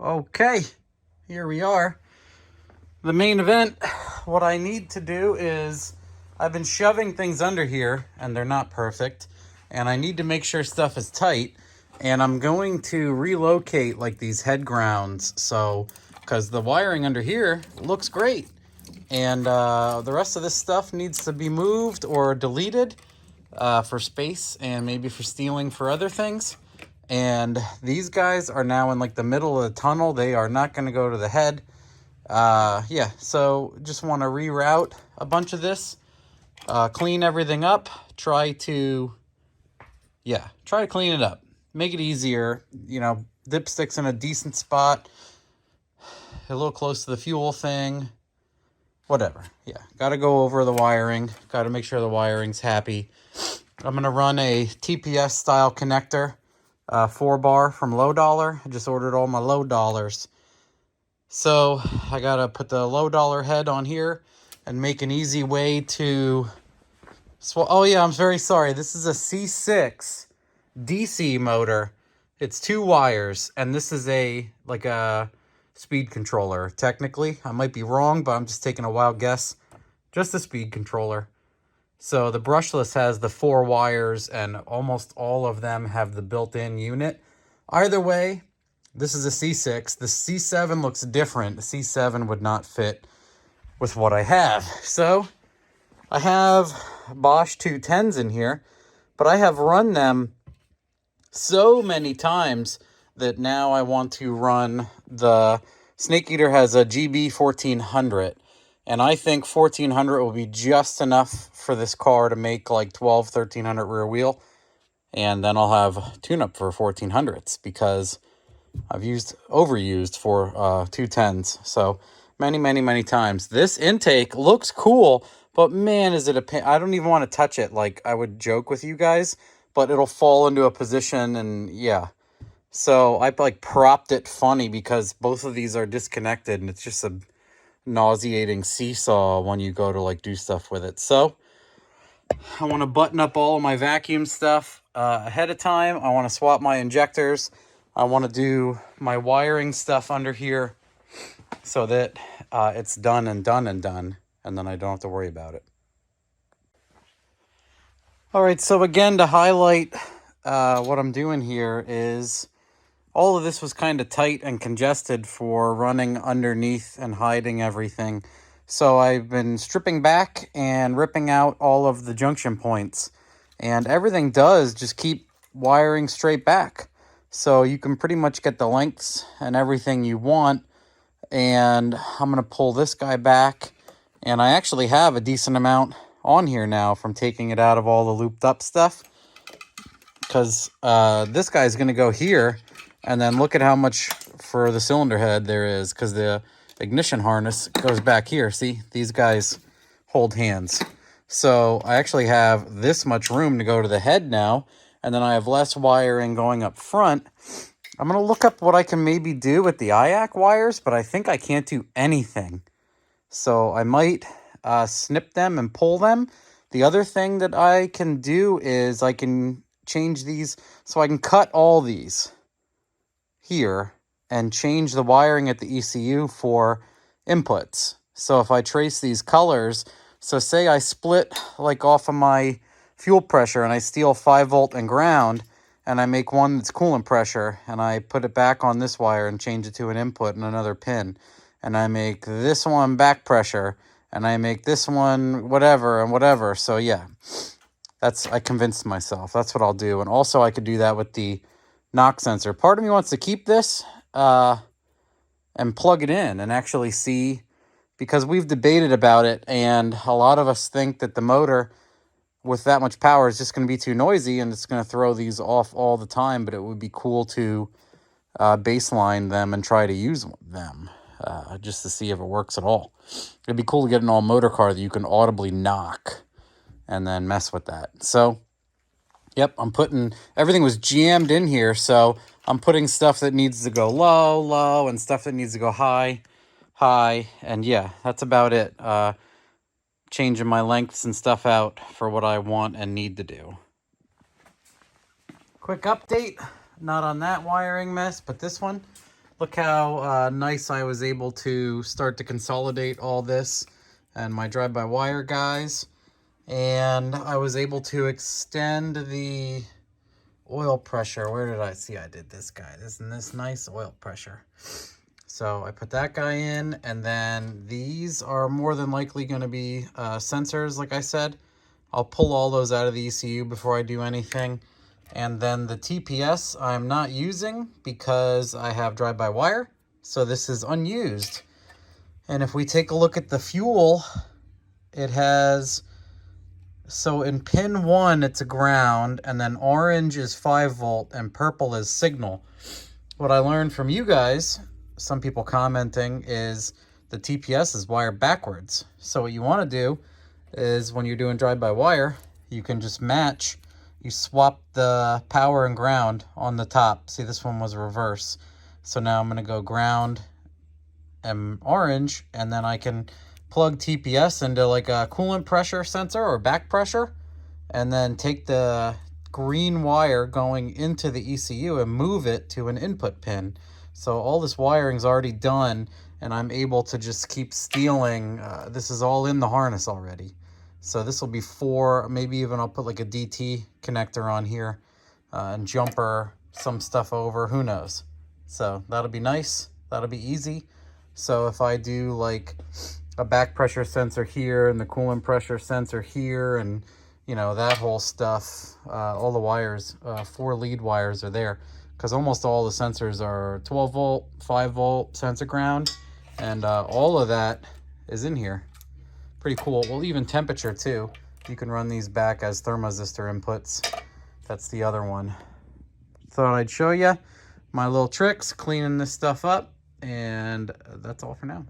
Okay, here we are. The main event. What I need to do is, I've been shoving things under here and they're not perfect, and I need to make sure stuff is tight, and I'm going to relocate like these head grounds, so because the wiring under here looks great, and the rest of this stuff needs to be moved or deleted for space and maybe for stealing for other things. And these guys are now in like the middle of the tunnel. They are not going to go to the head. Yeah, so just want to reroute a bunch of this, clean everything up, try to clean it up, make it easier, dipsticks in a decent spot, a little close to the fuel thing, whatever. Yeah, got to go over the wiring, got to make sure the wiring's happy. I'm going to run a TPS style connector, 4-bar from Low Dollar. I just ordered all my Low Dollars. So I got to put the Low Dollar head on here and make an easy way to... Oh yeah, I'm very sorry. This is a C6 DC motor. It's 2 wires, and this is a speed controller. Technically, I might be wrong, but I'm just taking a wild guess. Just a speed controller. So the brushless has the 4 wires, and almost all of them have the built-in unit. Either way, this is a C6. The C7 looks different. The C7 would not fit with what I have. So I have Bosch 210s in here, but I have run them so many times that now I want to run the Snake Eater has a GB 1400. And I think 1400 will be just enough for this car to make like 1300 rear wheel. And then I'll have tune-up for 1400s because I've overused for 210s. So many times. This intake looks cool, but man, is it a pain. I don't even want to touch it like I would joke with you guys, but it'll fall into a position, and yeah. So I like propped it funny because both of these are disconnected, and it's just a nauseating seesaw when you go to like do stuff with it. So I want to button up all of my vacuum stuff ahead of time. I want to swap my injectors. I want to do my wiring stuff under here so that it's done, and then I don't have to worry about it. All right, so again, to highlight what I'm doing here is all of this was kind of tight and congested for running underneath and hiding everything. So I've been stripping back and ripping out all of the junction points. And everything does just keep wiring straight back. So you can pretty much get the lengths and everything you want. And I'm going to pull this guy back. And I actually have a decent amount on here now from taking it out of all the looped up stuff. Because this guy's going to go here. And then look at how much for the cylinder head there is, because the ignition harness goes back here. See, these guys hold hands. So I actually have this much room to go to the head now, and then I have less wiring going up front. I'm going to look up what I can maybe do with the IAC wires, but I think I can't do anything. So I might snip them and pull them. The other thing that I can do is I can change these, so I can cut all these here and change the wiring at the ECU for inputs. So if I trace these colors, so say I split like off of my fuel pressure and I steal 5 volt and ground, and I make one that's coolant pressure and I put it back on this wire and change it to an input and another pin, and I make this one back pressure and I make this one whatever and whatever. So yeah, I convinced myself that's what I'll do. And also I could do that with the knock sensor. Part of me wants to keep this and plug it in and actually see, because we've debated about it, and a lot of us think that the motor with that much power is just going to be too noisy and it's going to throw these off all the time, but it would be cool to baseline them and try to use them just to see if it works at all. It'd be cool to get an all motor car that you can audibly knock and then mess with that. So yep, everything was jammed in here, so I'm putting stuff that needs to go low, low, and stuff that needs to go high, high, and yeah, that's about it. Changing my lengths and stuff out for what I want and need to do. Quick update, not on that wiring mess, but this one. look how nice I was able to start to consolidate all this and my drive-by-wire guys. And I was able to extend the oil pressure. Where did I see I did this guy? Isn't this nice oil pressure? So I put that guy in, and then these are more than likely going to be sensors, like I said. I'll pull all those out of the ECU before I do anything. And then the TPS I'm not using because I have drive-by-wire, so this is unused. And if we take a look at the fuel, it has, so in pin 1 it's a ground, and then orange is 5 volt and purple is signal. What I learned from you guys, some people commenting, is the TPS is wired backwards. So what you want to do is when you're doing drive-by-wire, you can just match. You swap the power and ground on the top. See, this one was reverse. So now I'm going to go ground and orange, and then I can plug TPS into like a coolant pressure sensor or back pressure, and then take the green wire going into the ECU and move it to an input pin. So all this wiring's already done, and I'm able to just keep stealing. This is all in the harness already. So this will be 4, maybe even I'll put like a DT connector on here and jumper some stuff over, who knows. So that'll be nice, that'll be easy. So if I do like a back pressure sensor here and the coolant pressure sensor here, and you know, that whole stuff, all the wires, 4 lead wires are there, because almost all the sensors are 12 volt, 5 volt sensor ground, and all of that is in here. Pretty cool. Well, even temperature too. You can run these back as thermistor inputs. That's the other one. Thought I'd show you my little tricks cleaning this stuff up, and that's all for now.